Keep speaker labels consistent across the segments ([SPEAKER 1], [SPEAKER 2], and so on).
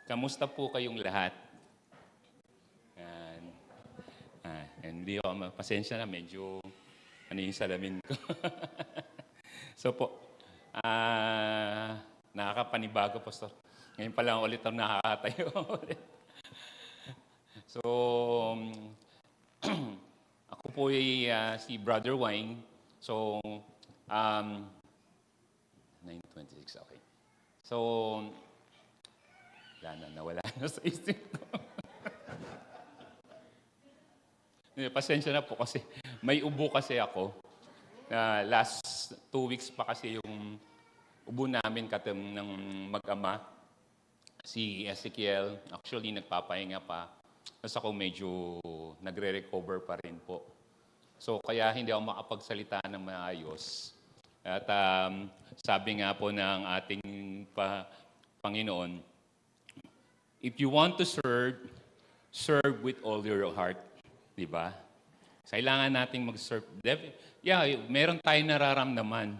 [SPEAKER 1] Kamusta po kayong lahat? Yan. Hindi ako, pasensya na, medyo ano yung salamin ko. So po, nakakapanibago po. So, ngayon pa lang ulit ako nakakatayo ulit. So, ako po ay si Brother Wayne. So, 9:26, okay. So, nawala na sa isip ko. Pasensya na po kasi may ubo kasi ako. Last 2 weeks pa kasi yung ubo namin ng mag-ama. Si Ezekiel, actually nagpapahinga pa. Tapos ako medyo nagre-recover pa rin po. So kaya hindi ako makapagsalita ng maayos. At sabi nga po ng ating Panginoon, if you want to serve, serve with all your heart. Diba? Kailangan nating mag-serve. Yeah, meron tayong nararamdaman.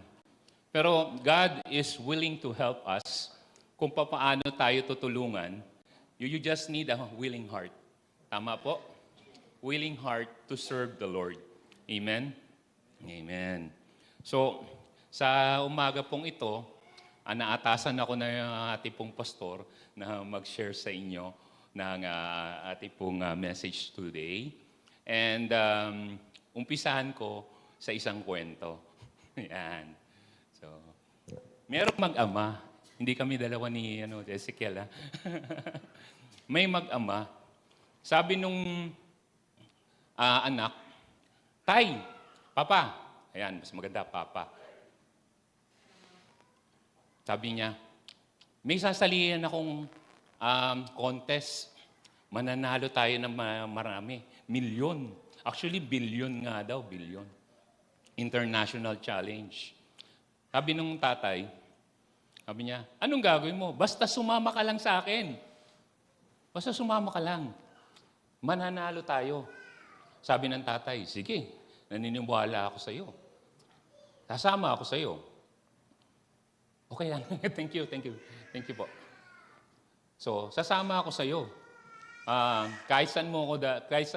[SPEAKER 1] Pero God is willing to help us kung paano tayo tutulungan. You just need a willing heart. Tama po? Willing heart to serve the Lord. Amen? Amen. So, sa umaga pong ito, naatasan ako na yung ating pong pastor na mag-share sa inyo ng ating pong message today. And umpisahan ko sa isang kwento. Yan. So, merong mag-ama. Hindi kami dalawa ni Ezekiel. May mag-ama. Sabi nung anak, Tay, Papa. Ayan, mas maganda, Papa. Sabi niya, may sasalihan akong contest. Mananalo tayo ng marami. Milyon. Actually, bilyon nga daw, bilyon. International challenge. Sabi nung tatay, sabi niya, anong gagawin mo? Basta sumama ka lang sa akin. Basta sumama ka lang. Mananalo tayo. Sabi ng tatay, sige, naniniwala ako sa iyo. Sasama ako sa iyo. Okay lang. Thank you. Thank you po. So, sasama ako sa iyo. Kahit saan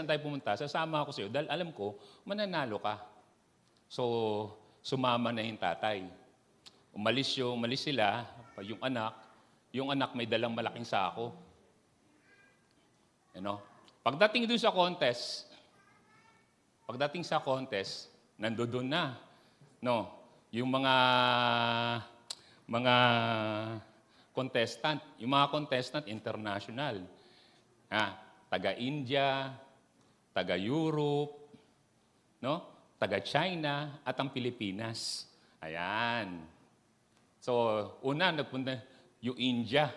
[SPEAKER 1] tayo pumunta, sasama ako sa iyo dahil alam ko, mananalo ka. So, sumama na yung tatay. Umalis sila, yung anak may dalang malaking sako. Pagdating doon sa contest, nandoon na. Yung mga contestant international. Taga-India, taga-Europe, taga-China, at ang Pilipinas. Ayan. So, una, nagpunta yung India.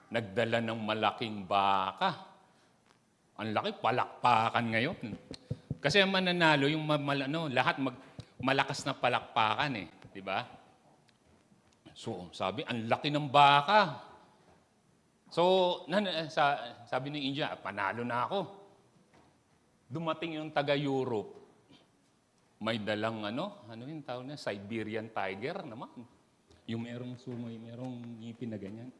[SPEAKER 1] Nagdala ng malaking baka. Ang laki, palakpakan ngayon. Kasi ang mananalo, yung lahat malakas na palakpakan eh. Diba? So, sabi, ang laki ng baka. So, sabi ng India, panalo na ako. Dumating yung taga-Europe. May dalang yung tawag na, Siberian tiger naman. Yung merong ngipin na ganyan.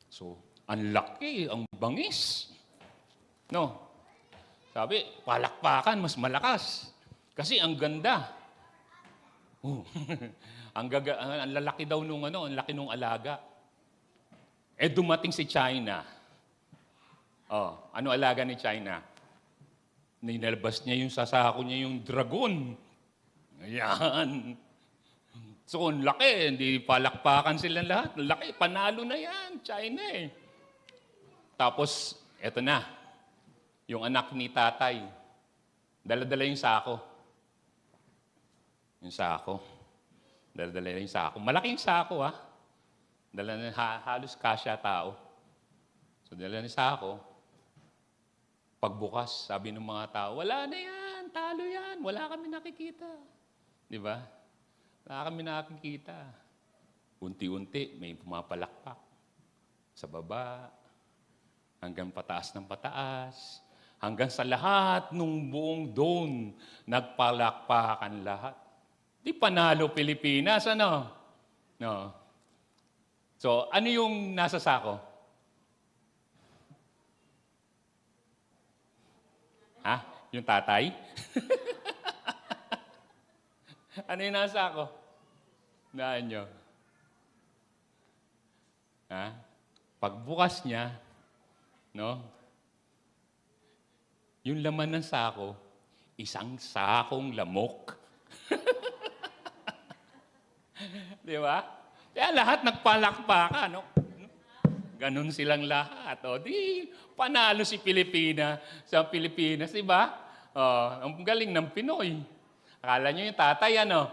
[SPEAKER 1] So, ang laki, ang bangis. Sabi, palakpakan, mas malakas. Kasi ang ganda. Ang lalaki daw ang laki nung alaga. Dumating si China. Ano alaga ni China? Ninalabas niya yung sasako niya yung dragon. Ayan. So, ang laki. Hindi palakpakan sila lahat. Laki. Panalo na yan. China eh. Tapos, eto na. Yung anak ni tatay. Dala-dala yung sako. Dala-dala yung sako. Malaking sako Dala na halos kasya tao. So, dala na sako. Pagbukas, sabi ng mga tao, wala na yan, talo yan, wala kami nakikita. Di ba? Wala kami nakikita. Unti-unti, may pumapalakpak. Sa baba, hanggang pataas ng pataas, hanggang sa lahat ng buong doon, nagpalakpakan lahat. Di panalo Pilipinas, No. So, ano yung nasa sako? Ha? Yung tatay? Ano yung nasa ako? Naan nyo? Ha? Pagbukas niya, no? Yung laman ng sako, isang sakong lamok. Di ba? Kaya lahat nagpalakpakan, no? Ganon silang lahat. O, di, panalo si Pilipina sa Pilipinas, di ba? Ang galing ng Pinoy. Akala nyo yung tatay, ano?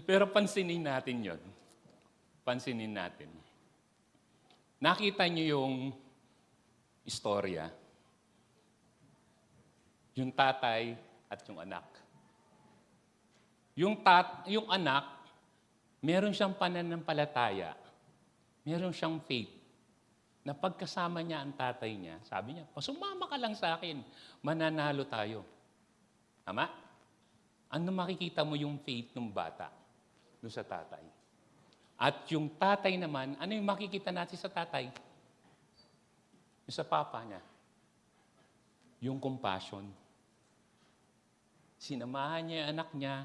[SPEAKER 1] Pero pansinin natin yon. Pansinin natin. Nakita nyo yung istorya. Yung tatay at yung anak. Yung anak, meron siyang pananampalataya. Meron siyang faith. Na pagkasama niya ang tatay niya, sabi niya, sumama ka lang sa akin, mananalo tayo. Tama? Ano makikita mo yung faith ng bata doon sa tatay? At yung tatay naman, ano yung makikita natin sa tatay? Yung sa papa niya. Yung compassion. Sinamahan niya yung anak niya,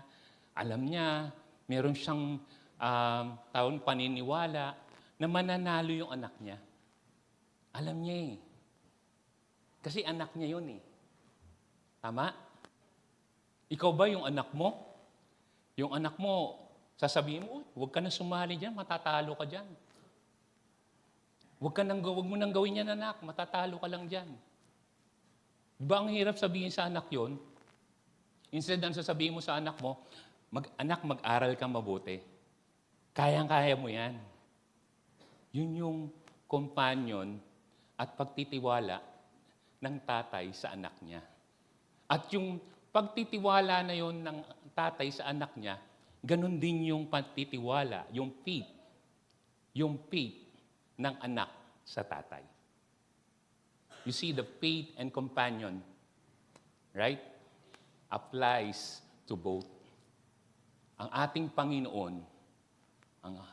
[SPEAKER 1] alam niya, meron siyang taon paniniwala na mananalo yung anak niya. Alam niya eh. Kasi anak niya yun eh. Tama? Ikaw ba yung anak mo? Yung anak mo, sasabihin mo, huwag ka na sumali dyan, matatalo ka dyan. Huwag mo nang gawin yan, anak, matatalo ka lang dyan. Diba ang hirap sabihin sa anak yon? Instead, ang sasabihin mo sa anak mo, anak, mag-aral ka mabuti. Kayang-kaya mo yan. Yun yung companion at pagtitiwala ng tatay sa anak niya. At yung pagtitiwala na yon ng tatay sa anak niya, ganun din yung pagtitiwala, yung faith ng anak sa tatay. You see, the faith and companion, right, applies to both. Ang ating Panginoon,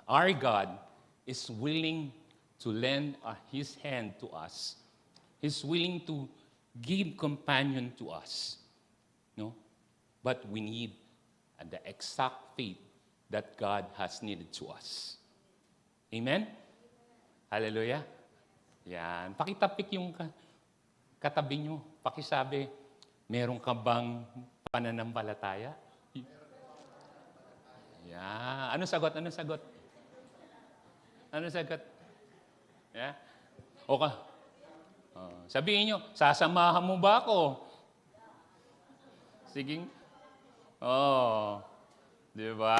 [SPEAKER 1] our God, is willing to lend His hand to us. He's willing to give companion to us. No? But we need the exact faith that God has needed to us. Amen? Hallelujah? Yan. Pakitapik yung katabi nyo. Pakisabi, meron ka bang pananampalataya? Yan. Ano sagot? Ano sagot? Ano sagot? Yeah? Okay. Sabihin nyo, sasamahan mo ba ako? Sige. Di ba?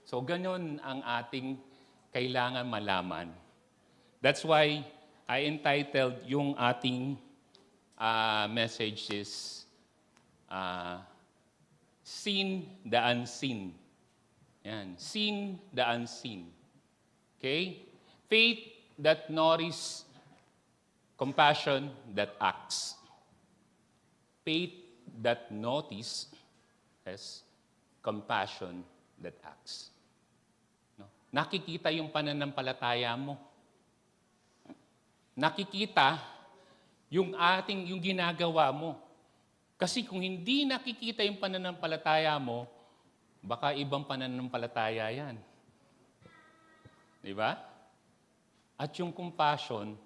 [SPEAKER 1] So, ganun ang ating kailangan malaman. That's why I entitled yung ating message is Seen the Unseen. Yan. Seen the Unseen. Okay? Faith that nourishes, compassion that acts. Faith that notices, compassion that acts. No? Nakikita yung pananampalataya mo. Nakikita yung ginagawa mo. Kasi kung hindi nakikita yung pananampalataya mo, baka ibang pananampalataya yan. Di ba? At yung compassion,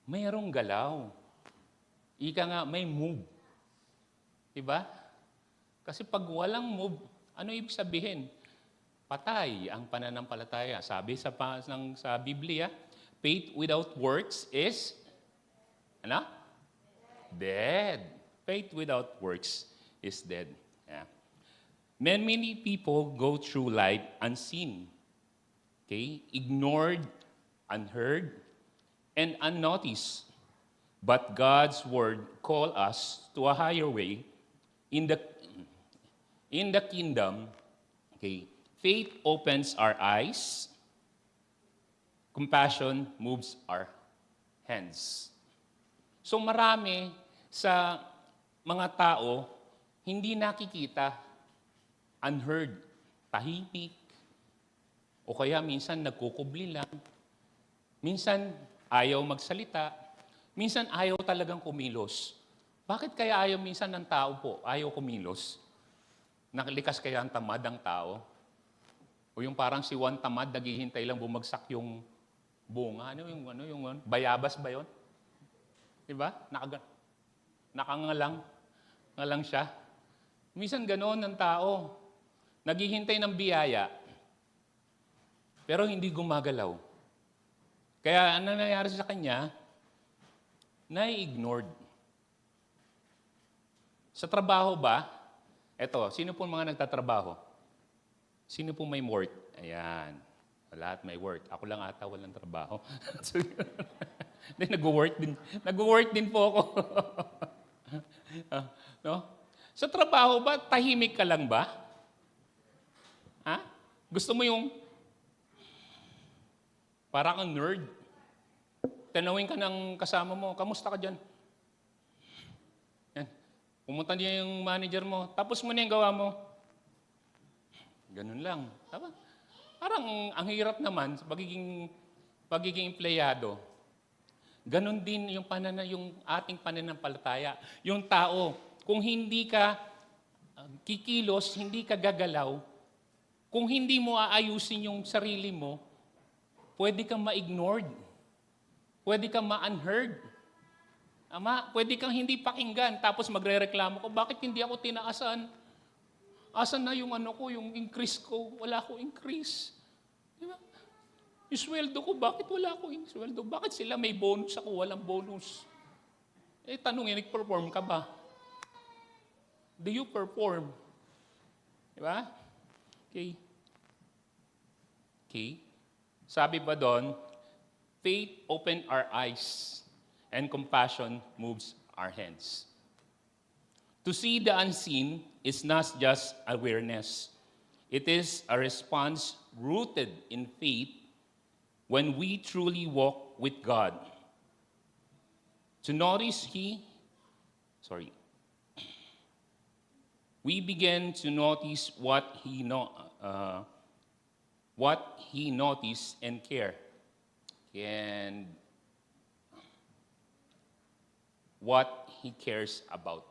[SPEAKER 1] mayroong galaw. Ika nga, may move. Di ba? Kasi pag walang move, ano ibig sabihin? Patay ang pananampalataya. Sabi sa Biblia, faith without works is, ano? Dead. Faith without works is dead. Yeah. Many people go through life unseen. Okay? Ignored, unheard, and unnoticed. But God's word calls us to a higher way in the kingdom. Okay? Faith opens our eyes. Compassion moves our hands. So marami sa mga tao hindi nakikita, unheard, tahimik, o kaya minsan nagkukubli lang. Minsan ayaw magsalita. Minsan ayaw talagang kumilos. Bakit kaya ayaw minsan ng tao po? Ayaw kumilos. Nakalikas kaya ang tamad ang tao? O yung parang si Juan tamad, naghihintay lang bumagsak yung bunga. Bayabas ba yun? Diba? Nakangalang. Ngalang siya. Minsan ganoon ng tao. Naghihintay ng biyaya, pero hindi gumagalaw. Kaya ano nangyayari sa kanya? Nai-ignored. Sa trabaho ba? Eto, sino po mga nagtatrabaho? Sino po may work? Ayan. Lahat may work. Ako lang ata walang trabaho. Nag-work din. Nag-work din po ako. No? Sa trabaho ba, tahimik ka lang ba? Ha? Gusto mo yung parang ang nerd? Tanawin ka ng kasama mo, kamusta ka dyan? Yan. Pumunta niya yung manager mo, tapos mo na yung gawa mo. Ganun lang. Tama? Parang ang hirap naman sa pagiging empleyado. Ganun din yung ating pananampalataya. Yung tao, kung hindi ka kikilos, hindi ka gagalaw, kung hindi mo aayusin yung sarili mo, pwede kang ma-ignored. Pwede kang ma-unheard. Pwede kang hindi pakinggan, tapos magre-reklamo ko, bakit hindi ako tinaasan? Asan na yung yung increase ko? Wala ko increase. Diba? Yung sweldo ko, bakit wala ko yung sweldo? Bakit sila may bonus, ako walang bonus? Tanongin, nag-perform ka ba? Do you perform? Diba? Okay. Sabi pa doon, faith open our eyes and compassion moves our hands. To see the unseen is not just awareness. It is a response rooted in faith when we truly walk with God. To notice we begin to notice what He noticed and care, and what He cares about.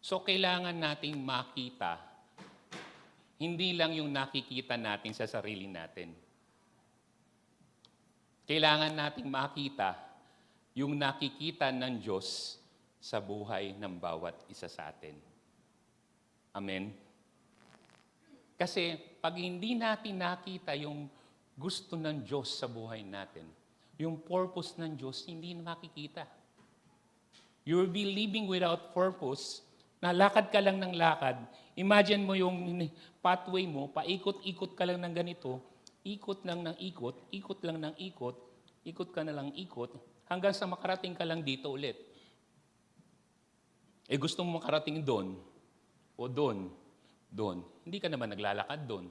[SPEAKER 1] So kailangan nating makita, hindi lang yung nakikita natin sa sarili natin. Kailangan nating makita yung nakikita ng Diyos sa buhay ng bawat isa sa atin. Amen? Kasi pag hindi natin nakita yung gusto ng Diyos sa buhay natin, yung purpose ng Diyos, hindi makikita. You will be living without purpose, nalakad ka lang ng lakad. Imagine mo yung pathway mo, paikot-ikot ka lang ng ganito, ikot lang ng ikot, ikot lang ng ikot, ikot ka na lang ikot, hanggang sa makarating ka lang dito ulit. Gusto mo makarating doon, o doon, hindi ka naman naglalakad doon.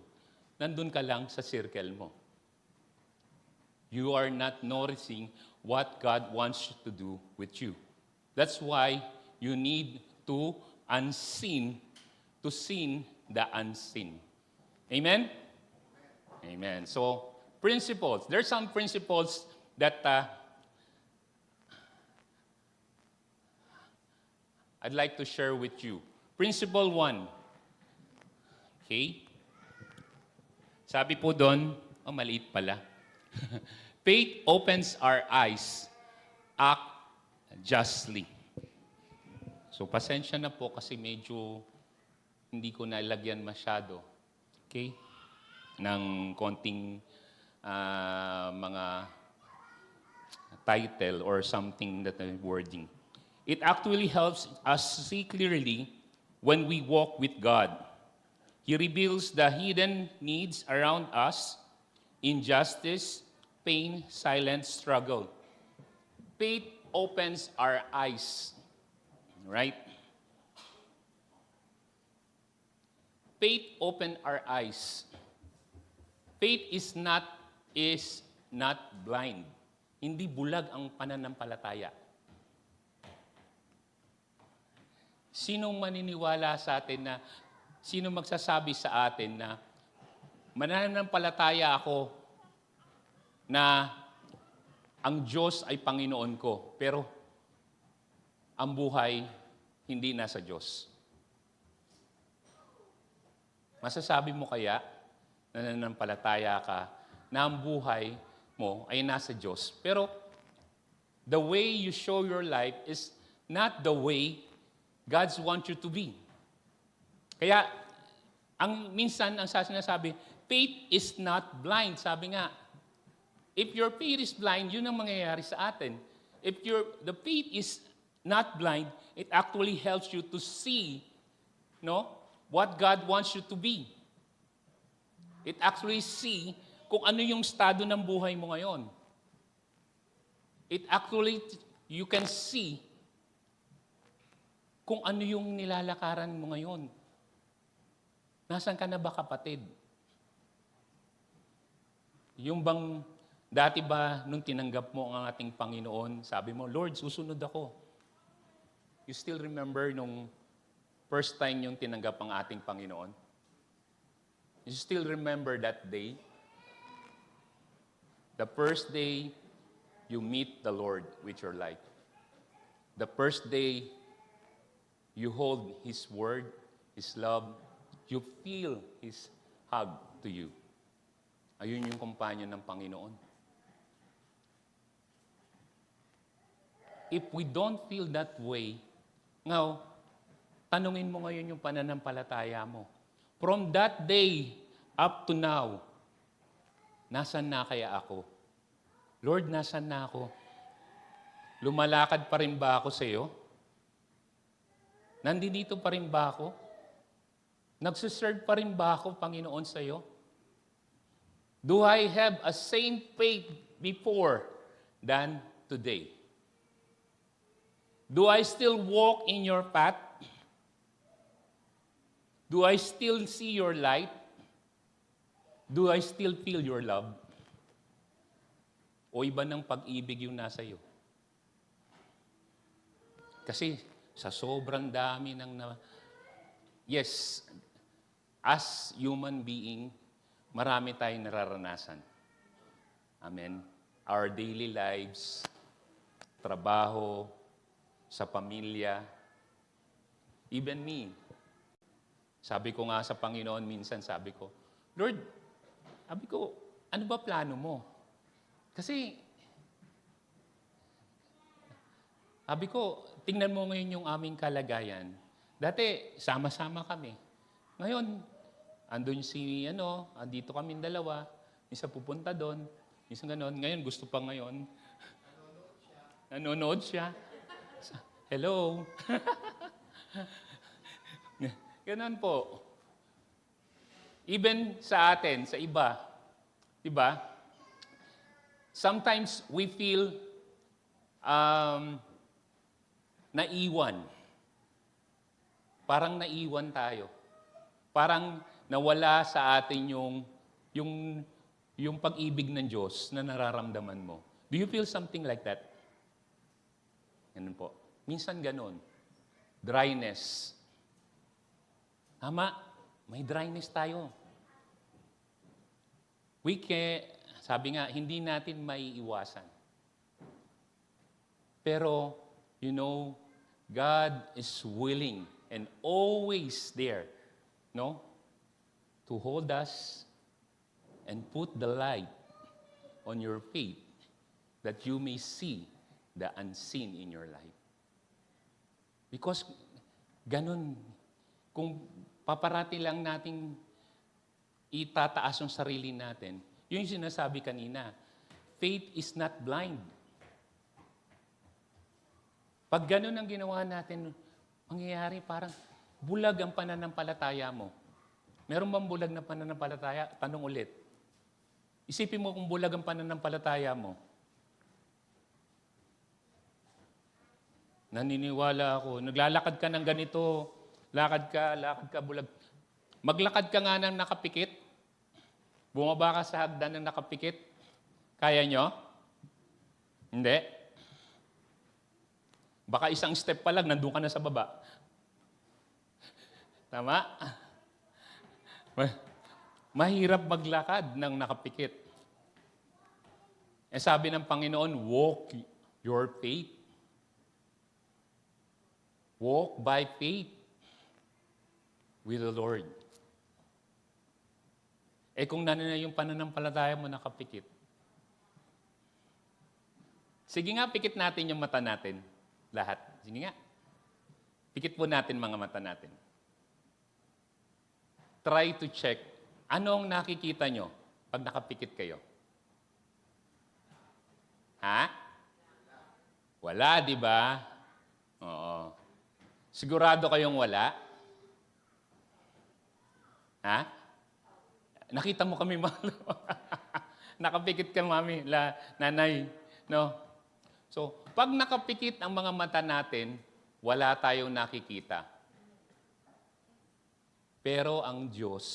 [SPEAKER 1] Nandun ka lang sa circle mo. You are not noticing what God wants to do with you. That's why you need to see the unseen. Amen? Amen. So, principles. There's some principles that I'd like to share with you. Principle 1. Okay? Sabi po doon, maliit pala. Faith opens our eyes. Act justly. So, pasensya na po kasi medyo hindi ko nalagyan masyado. Okay? Ng konting mga title or something that wording. It actually helps us see clearly when we walk with God. He reveals the hidden needs around us, injustice, pain, silent struggle. Faith opens our eyes, right? Faith opens our eyes. Faith is not blind. Hindi bulag ang pananampalataya. Sinong maniniwala sa atin na, sino magsasabi sa atin na mananampalataya ako na ang Diyos ay Panginoon ko, pero ang buhay hindi nasa Diyos. Masasabi mo kaya na nananampalataya ka na ang buhay mo ay nasa Diyos, pero the way you show your life is not the way God wants you to be. Kaya, minsan ang sinasabi, faith is not blind. Sabi nga, if your faith is blind, yun ang mangyayari sa atin. If the faith is not blind, it actually helps you to see, what God wants you to be. It actually see kung ano yung estado ng buhay mo ngayon. It actually, you can see kung ano yung nilalakaran mo ngayon. Nasaan ka na ba, kapatid? Yung bang, dati ba nung tinanggap mo ang ating Panginoon, sabi mo, Lord, susunod ako. You still remember nung first time yung tinanggap ang ating Panginoon? You still remember that day? The first day you meet the Lord with your life. The first day you hold His word, His love, you feel His hug to you. Ayun yung kumpanyo ng Panginoon. If we don't feel that way, now, tanungin mo ngayon yung pananampalataya mo. From that day up to now, nasan na kaya ako? Lord, nasan na ako? Lumalakad pa rin ba ako sa iyo? Nandito pa rin ba ako? Nagsiserve pa rin ba ako, Panginoon, sa iyo? Do I have a same faith before than today? Do I still walk in your path? Do I still see your light? Do I still feel your love? O iba ng pag-ibig yung nasa iyo? Kasi sa sobrang dami yes, as human being, marami tayong nararanasan. Amen. Our daily lives, trabaho, sa pamilya, even me. Sabi ko nga sa Panginoon minsan, sabi ko, Lord, ano ba plano mo? Kasi, sabi ko, tingnan mo ngayon yung aming kalagayan. Dati, sama-sama kami. Ngayon, andito kami dalawa, minsan pupunta doon, minsan ganon. Ngayon, gusto pa ngayon. Nanonood siya. Hello. Ganon po. Even sa atin, sa iba, diba? Sometimes we feel naiwan. Parang naiwan tayo. Parang nawala sa atin yung pag-ibig ng Diyos na nararamdaman mo. Do you feel something like that? Ganun po. Minsan ganun. Dryness. Tama, may dryness tayo. Sabi nga, hindi natin maiiwasan. Pero, God is willing and always there, to hold us and put the light on your faith that you may see the unseen in your life. Because ganun, kung paparati lang nating itataas ang sarili natin, yun yung sinasabi kanina, faith is not blind. Pag ganun ang ginawa natin, mangyayari parang bulag ang pananampalataya mo. Meron bang bulag na pananampalataya? Tanong ulit. Isipin mo kung bulag ang pananampalataya mo. Naniniwala ako. Naglalakad ka ng ganito. Lakad ka, bulag. Maglakad ka nga ng nakapikit. Bumaba ka sa hagdan ng nakapikit. Kaya nyo? Hindi. Baka isang step pa lang, nandun ka na sa baba. Tama? Mahirap maglakad ng nakapikit. Eh sabi ng Panginoon, walk your faith. Walk by faith with the Lord. Eh kung nanay yung pananampalataya mo nakapikit, sige nga, pikit natin yung mata natin. Lahat. Sige nga. Pikit po natin mga mata natin. Try to check. Anong nakikita nyo pag nakapikit kayo? Ha? Wala, di ba? Oo. Sigurado kayong wala? Ha? Nakita mo kami, mahal. Nakapikit ka, mami, nanay. No? So, pag nakapikit ang mga mata natin, wala tayong nakikita. Pero ang Diyos,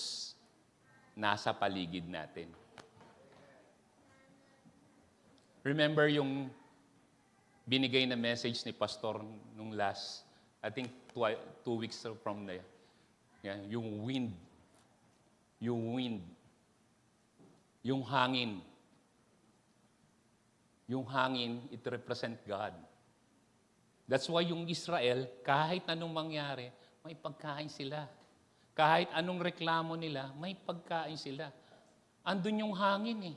[SPEAKER 1] nasa paligid natin. Remember yung binigay na message ni Pastor nung last, I think 2 weeks from there. Yeah, yung wind. Yung wind. Yung hangin. Yung hangin, it represent God. That's why yung Israel, kahit anong mangyari, may pagkain sila. Kahit anong reklamo nila, may pagkain sila. Andun yung hangin eh.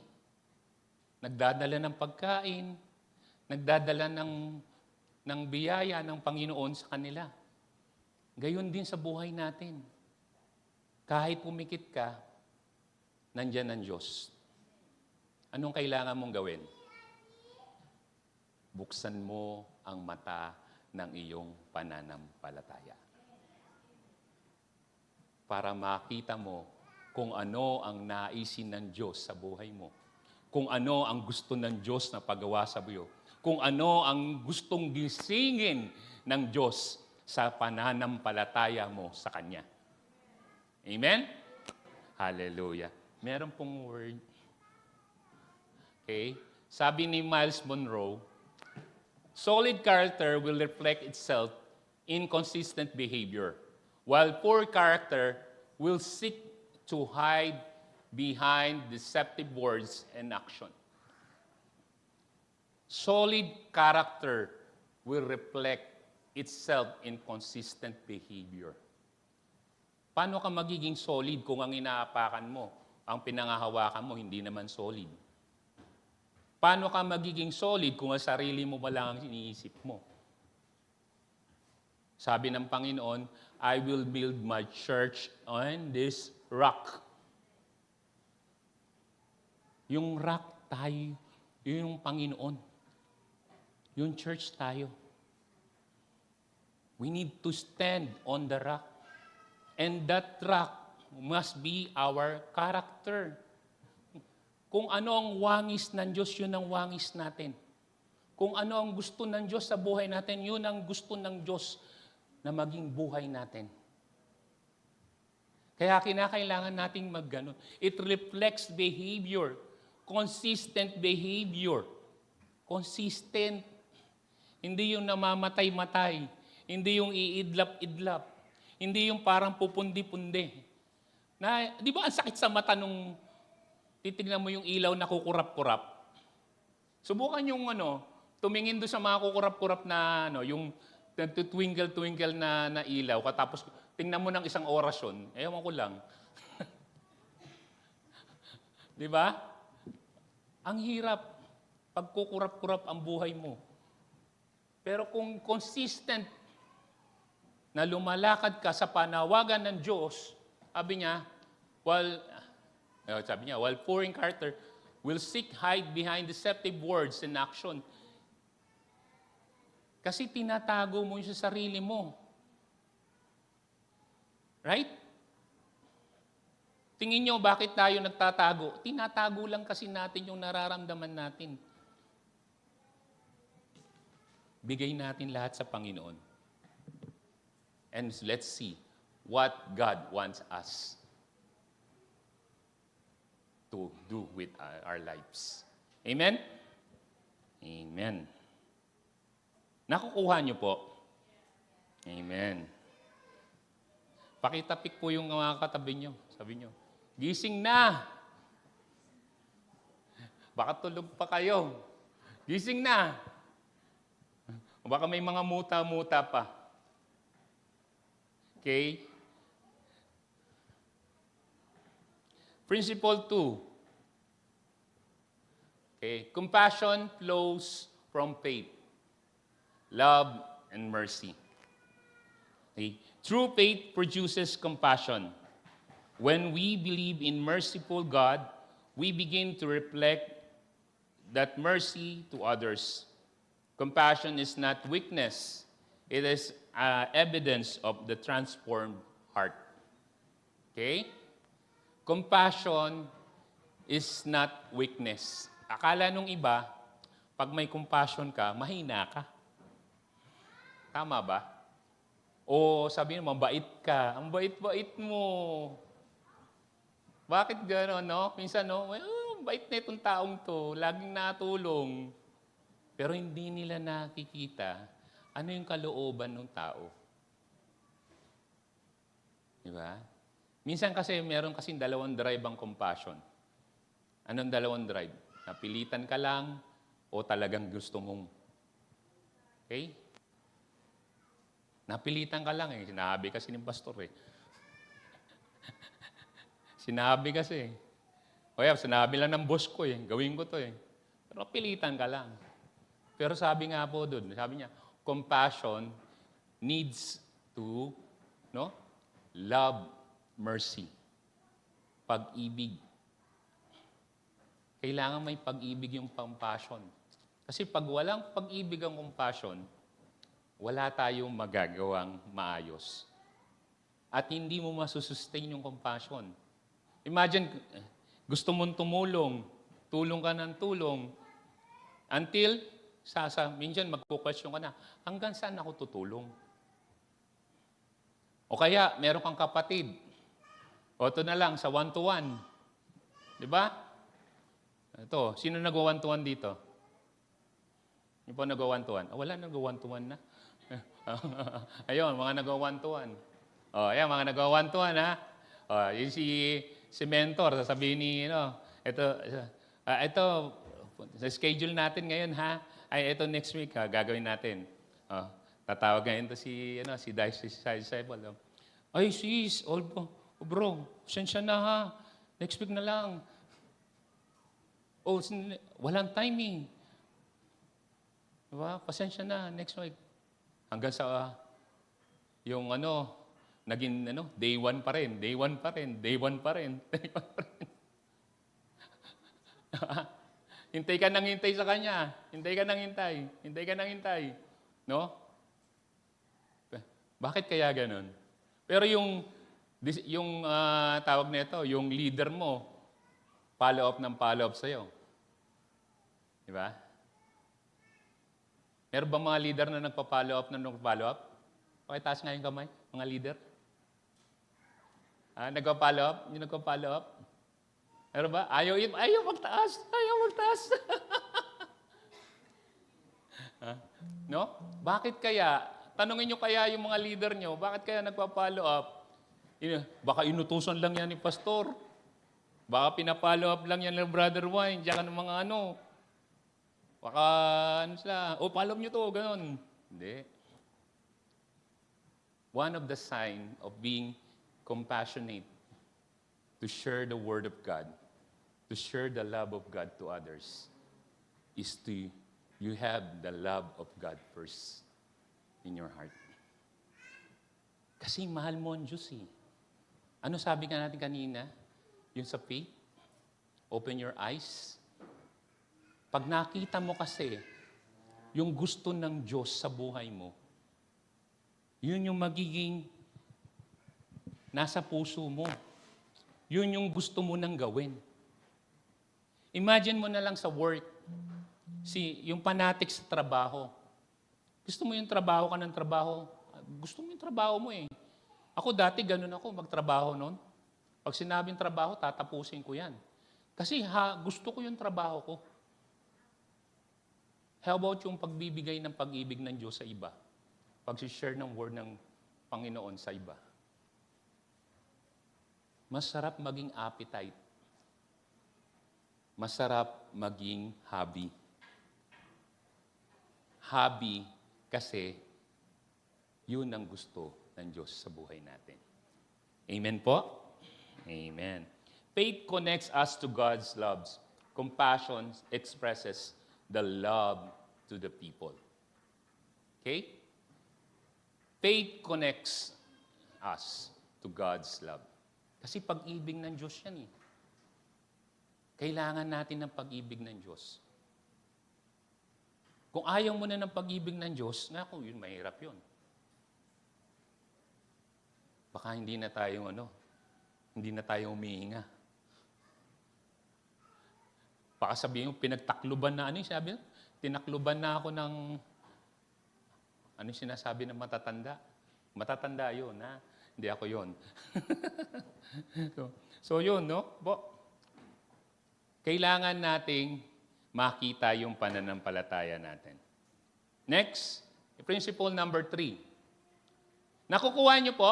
[SPEAKER 1] Nagdadala ng pagkain, nagdadala ng biyaya ng Panginoon sa kanila. Gayon din sa buhay natin. Kahit pumikit ka, nandyan ang Diyos. Anong kailangan mong gawin? Buksan mo ang mata ng iyong pananampalataya. Para makita mo kung ano ang naisin ng Diyos sa buhay mo. Kung ano ang gusto ng Diyos na pagawa sa buyo. Kung ano ang gustong gisingin ng Diyos sa pananampalataya mo sa Kanya. Amen? Hallelujah. Meron pong word. Okay? Sabi ni Miles Monroe, solid character will reflect itself in consistent behavior, while poor character will seek to hide behind deceptive words and action. Solid character will reflect itself in consistent behavior. Paano ka magiging solid kung ang inaapakan mo, ang pinangahawakan mo, hindi naman solid? Paano ka magiging solid kung ang sarili mo ba lang ang iniisip mo? Sabi ng Panginoon, I will build my church on this rock. Yung rock tayo, yung Panginoon. Yung church tayo. We need to stand on the rock. And that rock must be our character. Kung ano ang wangis ng Diyos, yun ang wangis natin. Kung ano ang gusto ng Diyos sa buhay natin, yun ang gusto ng Diyos na maging buhay natin. Kaya kinakailangan nating magganon. It reflects behavior. Consistent behavior. Consistent. Hindi yung namamatay-matay. Hindi yung iidlap-idlap. Hindi yung parang pupundi-pundi. Na, di ba ang sakit sa mata nung titignan mo yung ilaw na kukurap-kurap? Subukan yung tumingin doon sa mga kukurap-kurap na yung twinkle-twinkle na ilaw. Tapos tingnan mo ng isang orasyon. Ewan ko lang. Di ba? Ang hirap pag kukurap-kurap ang buhay mo. Pero kung consistent na lumalakad ka sa panawagan ng Diyos, sabi niya, while poor in character, will seek hide behind deceptive words and action. Kasi tinatago mo yung sa sarili mo. Right? Tingin nyo, bakit tayo nagtatago? Tinatago lang kasi natin yung nararamdaman natin. Bigay natin lahat sa Panginoon. And let's see what God wants us to do with our lives. Amen? Amen. Nakukuha niyo po? Amen. Pakitapik po yung mga katabi niyo. Sabi niyo, gising na! Baka tulog pa kayo. Gising na. O baka may mga muta-muta pa. Okay? Principle 2. Okay? Compassion flows from faith, love, and mercy. Okay? True faith produces compassion. When we believe in merciful God, we begin to reflect that mercy to others. Compassion is not weakness. It is evidence of the transformed heart. Okay? Compassion is not weakness. Akala nung iba, pag may compassion ka, mahina ka. Tama ba? O sabihin mo, mabait ka. Ang bait-bait mo. Bakit gano'n, no? Minsan, no? Bait na itong taong to. Laging natulong. Pero hindi nila nakikita ano yung kalooban ng tao. Di ba? Minsan kasi, meron kasing dalawang drive ang compassion. Anong dalawang drive? Napilitan ka lang o talagang gusto mong. Okay? Napilitan ka lang eh. Sinabi kasi ng pastor eh. Sinabi kasi. O yeah, sinabi lang ng boss ko eh. Gawin ko to eh. Pero napilitan ka lang. Pero sabi nga po doon, sabi niya, compassion needs to love, mercy. Pag-ibig. Kailangan may pag-ibig yung compassion. Kasi pag walang pag-ibig ang compassion, wala tayong magagawang maayos. At hindi mo masusustain yung compassion. Imagine, gusto mong tumulong, tulong ka ng tulong, until, minsan magpo-question ka na, hanggang saan ako tutulong? O kaya, meron kang kapatid, o ito na lang, sa one-to-one. Di ba? Ito, sino nag-one-to-one dito? Yung po nag-one-to-one? Wala nag-one-to-one na. Ayun, mga nag-one-to-one. O, ayan, mga nag-one-to-one, ha? O, yung si mentor, sasabihin ni, ito, sa schedule natin ngayon, ha? Ay, ito next week, ha? Gagawin natin. O, tatawag ngayon to si disciple. Ay, sis, bro, sensya na, ha? Next week na lang. Oh, walang timing. Diba? Pasensya na, next week. Hanggang sa, yung naging day 1 pa rin, day 1 pa rin, day 1 pa rin, day 1 pa rin. Hintay ka nang hintay sa kanya. Hintay ka nang hintay. Hintay ka nang hintay. No? Bakit kaya ganun? Pero yung tawag nito, yung leader mo, follow up sa'yo. Di ba? Meron ba mga leader na nagpa-follow up? Pakitaas nga yung kamay, mga leader. Nagpa-follow up? Yung nagpa-follow up? Meron ba? Ayaw magtaas. Ayaw magtaas. No? Bakit kaya? Tanungin nyo kaya yung mga leader nyo, bakit kaya nagpa-follow up? Baka inutusan lang yan ni pastor. Baka pinapollow up lang yan ng Brother Wine, diyan ka ng mga Baka sila, follow nyo to, ganon. Hindi. One of the sign of being compassionate, to share the Word of God, to share the love of God to others, is you have the love of God first in your heart. Kasi mahal mo ang Diyos eh. Ano sabi ka natin kanina? Yung sa faith, open your eyes. Pag nakita mo kasi yung gusto ng Diyos sa buhay mo, yun yung magiging nasa puso mo. Yun yung gusto mo nang gawin. Imagine mo na lang sa work, yung fanatic sa trabaho. Gusto mo yung trabaho ka ng trabaho. Gusto mo yung trabaho mo eh. Ako dati ganun ako, magtrabaho noon. Pag sinabing trabaho, tatapusin ko yan. Kasi gusto ko yung trabaho ko. How about yung pagbibigay ng pag-ibig ng Diyos sa iba? Pag-share ng word ng Panginoon sa iba. Masarap maging appetite. masarap maging hobby. Hobby kasi yun ang gusto ng Diyos sa buhay natin. Amen po? Amen. Faith connects us to God's love. Compassion expresses the love to the people. Okay? Faith connects us to God's love. Kasi pag-ibig ng Diyos yan eh. Kailangan natin ng pag-ibig ng Diyos. Kung ayaw mo na ng pag-ibig ng Diyos, naku, yun, mahirap yun. Baka hindi na tayo humihinga. Baka sabihin mo, pinagtakluban na, sabi? Tinakluban na ako ng, sinasabi ng matatanda? Matatanda yun, ha? Hindi ako yun. so yun, no? Kailangan nating makita yung pananampalataya natin. Next, principle number 3. Nakukuha niyo po,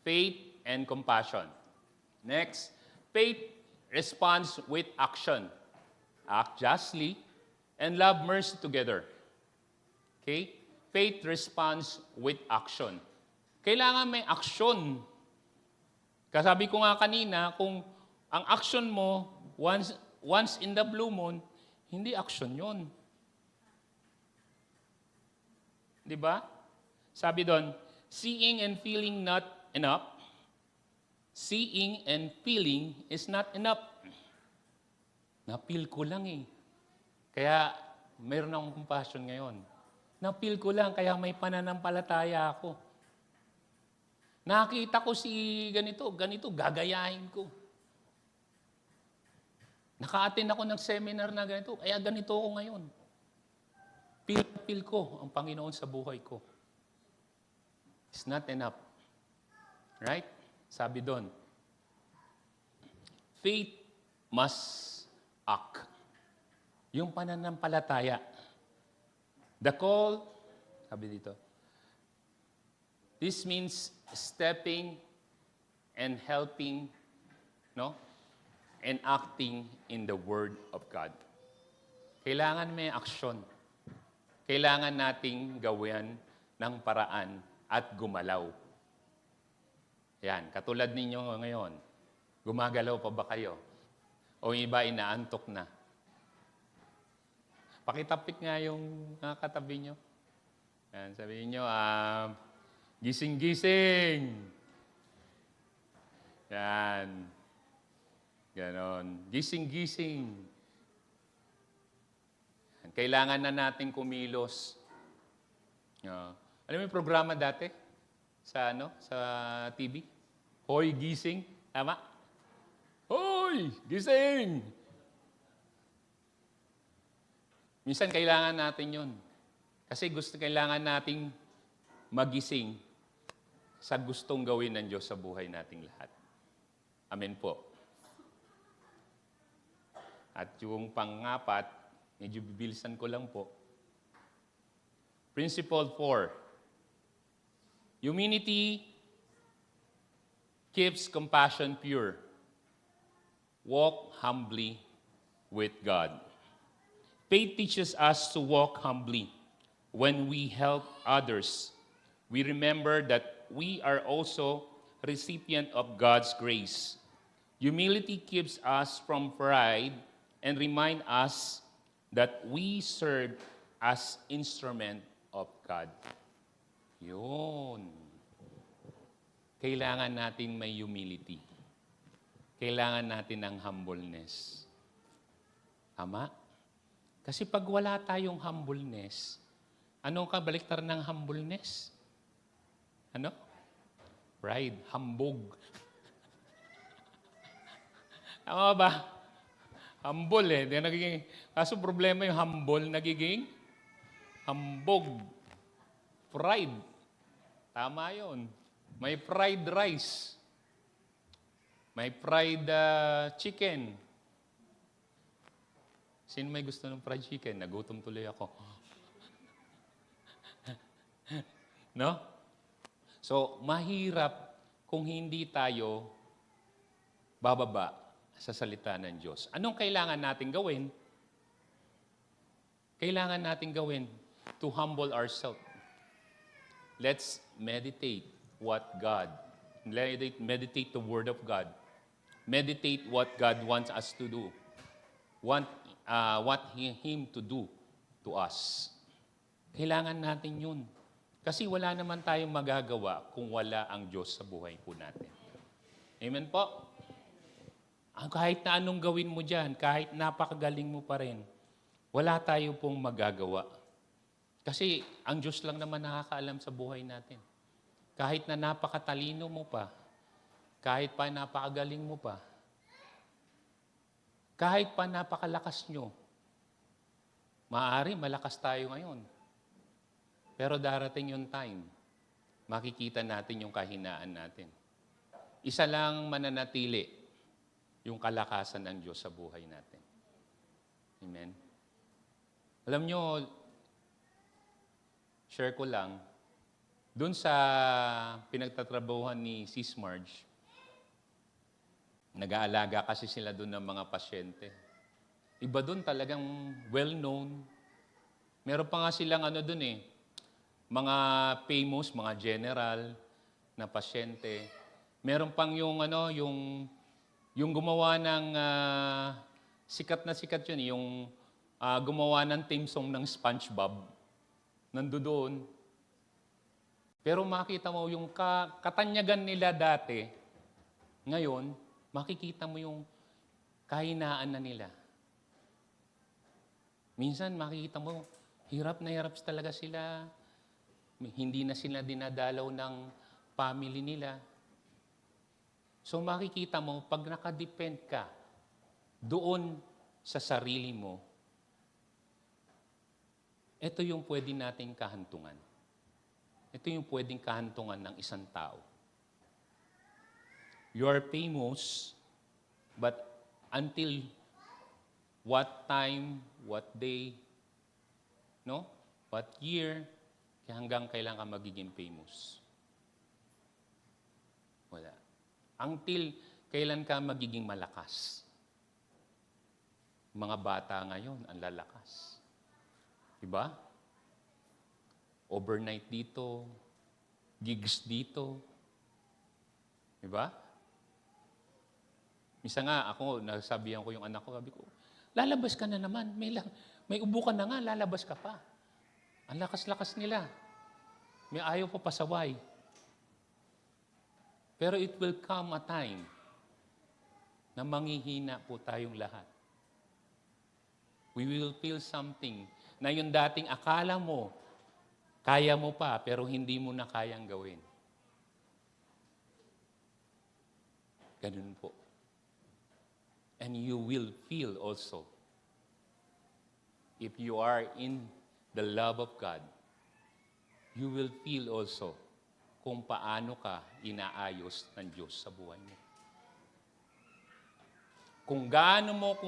[SPEAKER 1] faith and compassion. Next, faith responds with action. Act justly and love mercy together. Okay? Faith responds with action. Kailangan may action. Kasabi ko nga kanina, kung ang action mo, once in the blue moon, hindi action yun. Di ba? Sabi doon, seeing and feeling not enough. Seeing and feeling is not enough. Na-feel ko lang eh. Kaya mayroon akong compassion ngayon. Na-feel ko lang, kaya may pananampalataya ako. Nakita ko si ganito, gagayahin ko. Naka-attend ako ng seminar na ganito, kaya ganito ako ngayon. Feel ko ang Panginoon sa buhay ko. It's not enough. Right? Sabi doon, faith must act. Yung pananampalataya. The call, sabi dito, this means stepping and helping, no? And acting in the Word of God. Kailangan may aksyon. Kailangan nating gawin ng paraan at gumalaw. Yan, katulad ninyo ngayon. Gumagalaw pa ba kayo? O iba inaantok na? Pakitapik nga yung katabi nyo. Yan, sabihin nyo, gising-gising. Yan. Ganon. Gising-gising. Kailangan na natin kumilos. Alam mo yung programa dati? Sa TV? Hoy, gising. Tama? Hoy, gising! Minsan kailangan natin yun. Kasi kailangan nating magising sa gustong gawin ng Diyos sa buhay nating lahat. Amen po. At yung pang-apat, medyo bibilisan ko lang po. Principle 4. Humility keeps compassion pure. Walk humbly with God. Faith teaches us to walk humbly. When we help others, we remember that we are also recipient of God's grace. Humility keeps us from pride and remind us that we serve as instrument of God. Yun. Kailangan natin may humility. Kailangan natin ng humbleness. Tama? Kasi pag wala tayong humbleness, anong kabaliktar ng humbleness? Ano? Pride, hambog. Tama ba? Humble eh. Kaso problema yung humble, nagiging hambog. Pride. Tama yun. May fried rice. May fried chicken. Sino may gusto ng fried chicken? Nagutom tuloy ako. No? So, mahirap kung hindi tayo bababa sa salita ng Diyos. Anong kailangan natin gawin? Kailangan natin gawin to humble ourselves. Let's meditate meditate the Word of God. Meditate what God wants us to do. What Him to do to us. Kailangan natin yun. Kasi wala naman tayong magagawa kung wala ang Diyos sa buhay po natin. Amen po? Kahit na anong gawin mo dyan, kahit napakagaling mo pa rin, wala tayo pong magagawa. Kasi ang Diyos lang naman nakakaalam sa buhay natin. Kahit na napakatalino mo pa, kahit pa napakagaling mo pa, kahit pa napakalakas nyo, maaari malakas tayo ngayon. Pero darating yung time, makikita natin yung kahinaan natin. Isa lang mananatili, yung kalakasan ng Diyos sa buhay natin. Amen? Alam nyo, share ko lang, dun sa pinagtatrabahuhan ni Sis Marge, nag-aalaga kasi sila dun ng mga pasyente. Iba dun talagang well-known. Meron pa nga silang dun mga famous, mga general na pasyente. Meron pang yung gumawa ng sikat na sikat yun, yung gumawa ng theme song ng SpongeBob. Nandoon. Pero makita mo yung katanyagan nila dati, ngayon, makikita mo yung kahinaan na nila. Minsan makikita mo, hirap na hirap talaga sila. Hindi na sila dinadalaw ng family nila. So makikita mo, pag nakadepend ka doon sa sarili mo, ito yung pwede nating kahantungan. Ito yung pwedeng kahantungan ng isang tao. You are famous, but until what time, what day, what year, hanggang kailan ka magiging famous? Wala. Until kailan ka magiging malakas? Mga bata ngayon, ang lalakas. Diba? Overnight dito, gigs dito. Diba? Misa nga ako, nasabihan ko yung anak ko, sabi ko, lalabas ka na naman, may ubo ka na nga, lalabas ka pa. Ang lakas-lakas nila. May ayaw pa pasaway. Pero it will come a time na manghihina po tayong lahat. We will feel something na yung dating akala mo, kaya mo pa, pero hindi mo na kayang gawin. Ganun po. And you will feel also, if you are in the love of God, you will feel also kung paano ka inaayos ng Diyos sa buhay mo. Kung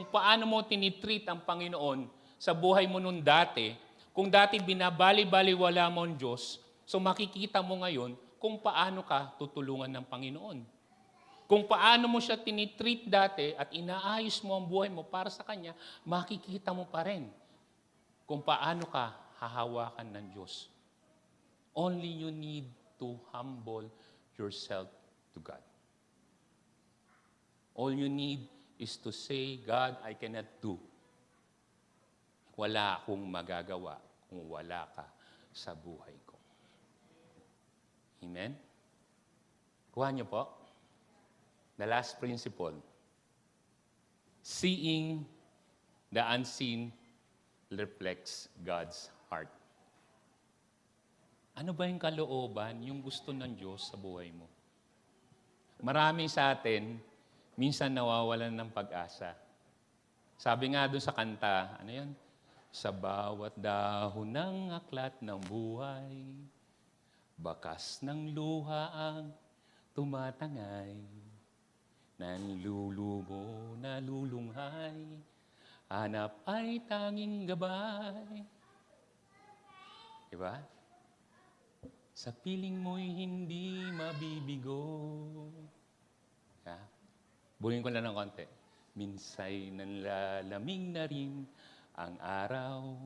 [SPEAKER 1] paano mo tinitreat ang Panginoon sa buhay mo nung dati, kung dati binabali-baliwala mo ang Diyos, so makikita mo ngayon kung paano ka tutulungan ng Panginoon. Kung paano mo siya tinitreat dati at inaayos mo ang buhay mo para sa Kanya, makikita mo pa rin kung paano ka hahawakan ng Diyos. Only you need to humble yourself to God. All you need is to say, God, I cannot do. Wala akong magagawa kung wala ka sa buhay ko. Amen? Kuha niyo po. The last principle. Seeing the unseen reflects God's heart. Ano ba yung kalooban, yung gusto ng Diyos sa buhay mo? Marami sa atin, minsan nawawalan ng pag-asa. Sabi nga doon sa kanta, ano yan? Sa bawat dahon ng aklat ng buhay, bakas ng luha ang tumatangay, nanlulumo, nalulunghay, hanap ay tanging gabay. Diba? Sa piling mo'y hindi mabibigo. Buhin ko lang ng konti. Minsay nanlalamig na rin ang araw.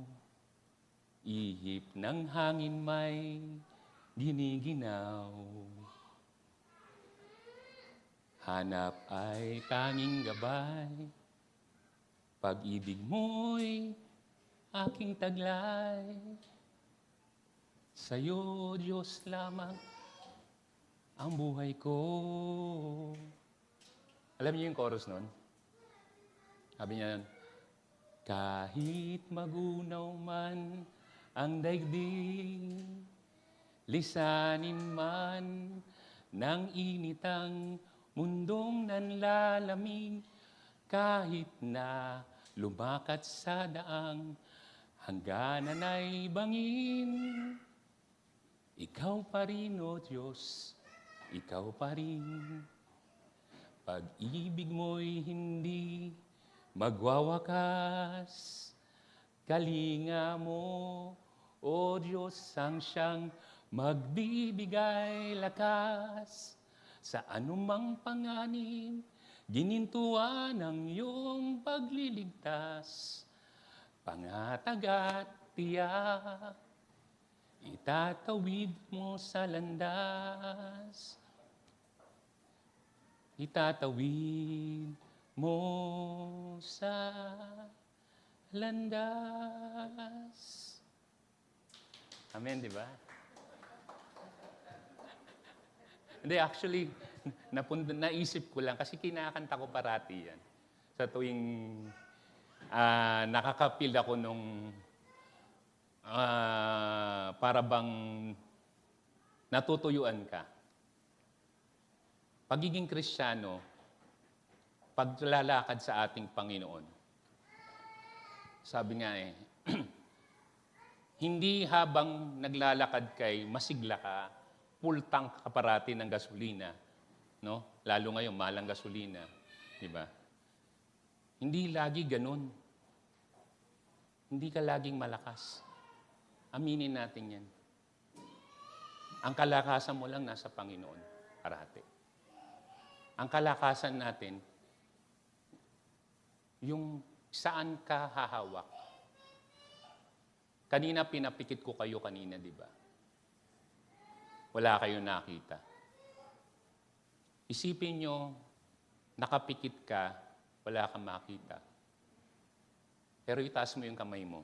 [SPEAKER 1] Ihip ng hangin may giniginaw. Hanap ay tanging gabay. Pag-ibig mo'y aking taglay. Sa'yo, Diyos lamang ang buhay ko. Alam niyo yung chorus nun? Sabi niya, kahit magunaw man ang daigdig, lisanin man ng initang mundong nanlalamig, kahit na lumakat sa daang hangganan ay bangin. Ikaw pa rin, O Diyos, ikaw pa rin. Pag-ibig mo'y hindi magwawakas. Kalinga mo, O Diyos, ang siyang magbibigay lakas. Sa anumang panganib, ginintuan ang iyong pagliligtas. Pangatag at tiyak, itatawid mo sa landas. Itatawid mo sa landas. Amen, di ba? Hindi, actually, naisip ko lang kasi kinakanta ko parati yan. Sa tuwing nakakapil ako nung para bang natutuyuan ka. Pagiging Kristiyano, paglalakad sa ating Panginoon. Sabi nga hindi habang naglalakad kay masigla ka, full tank ka parati ng gasolina, no? Lalo ngayon, mahal ang gasolina, di ba? Hindi lagi ganun. Hindi ka laging malakas. Aminin natin yan. Ang kalakasan mo lang nasa Panginoon, parati. Ang kalakasan natin, yung saan ka hahawak. Kanina pinapikit ko kayo kanina, di ba? Wala kayong nakita. Isipin nyo, nakapikit ka, wala kang makita. Pero itaas mo yung kamay mo.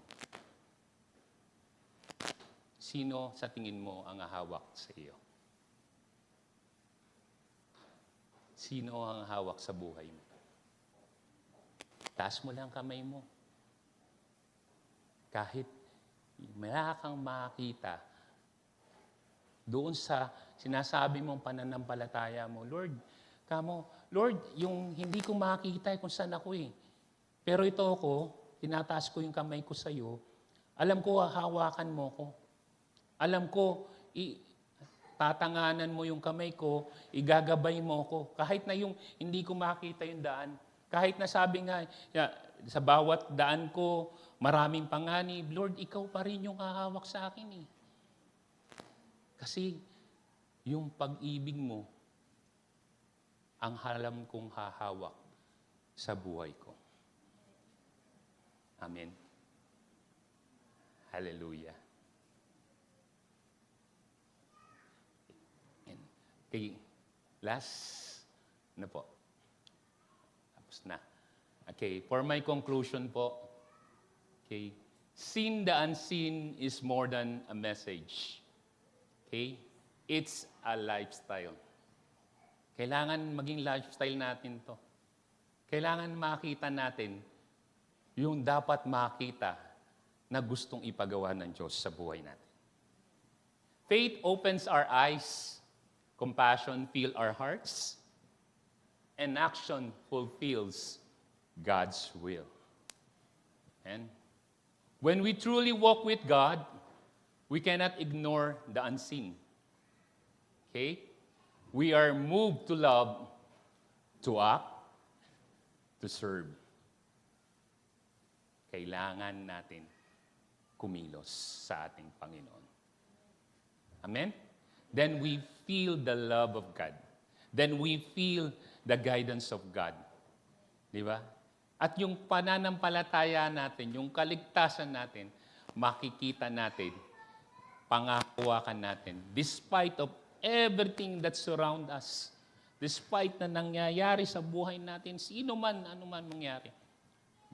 [SPEAKER 1] Sino sa tingin mo ang hahawak sa iyo? Sino ang hawak sa buhay mo? Taas mo lang kamay mo. Kahit wala kang makita, doon sa sinasabi mong pananampalataya mo, Lord, Lord, yung hindi ko makita kung saan ako eh. Pero ito ako, tinataas ko yung kamay ko sa iyo, alam ko hahawakan mo ko. Alam ko, tatanganan mo yung kamay ko, igagabay mo ko. Kahit na yung hindi ko makita yung daan, kahit na sabi nga, sa bawat daan ko, maraming panganib, Lord, ikaw pa rin yung hahawak sa akin eh. Kasi yung pag-ibig mo, ang halam kong hahawak sa buhay ko. Amen. Hallelujah. Okay, last na po. Tapos na. Okay, for my conclusion po, okay, seen the unseen is more than a message. Okay? It's a lifestyle. Kailangan maging lifestyle natin to. Kailangan makita natin yung dapat makita na gustong ipagawa ng Diyos sa buhay natin. Faith opens our eyes. Compassion fills our hearts. And action fulfills God's will. And when we truly walk with God, we cannot ignore the unseen. Okay? We are moved to love, to act, to serve. Kailangan natin kumilos sa ating Panginoon. Amen? Then we feel the love of God. Then we feel the guidance of God. Di ba? At yung pananampalataya natin, yung kaligtasan natin, makikita natin, pangakuwakan natin, despite of everything that surround us, despite na nangyayari sa buhay natin, sino man, ano man mangyari,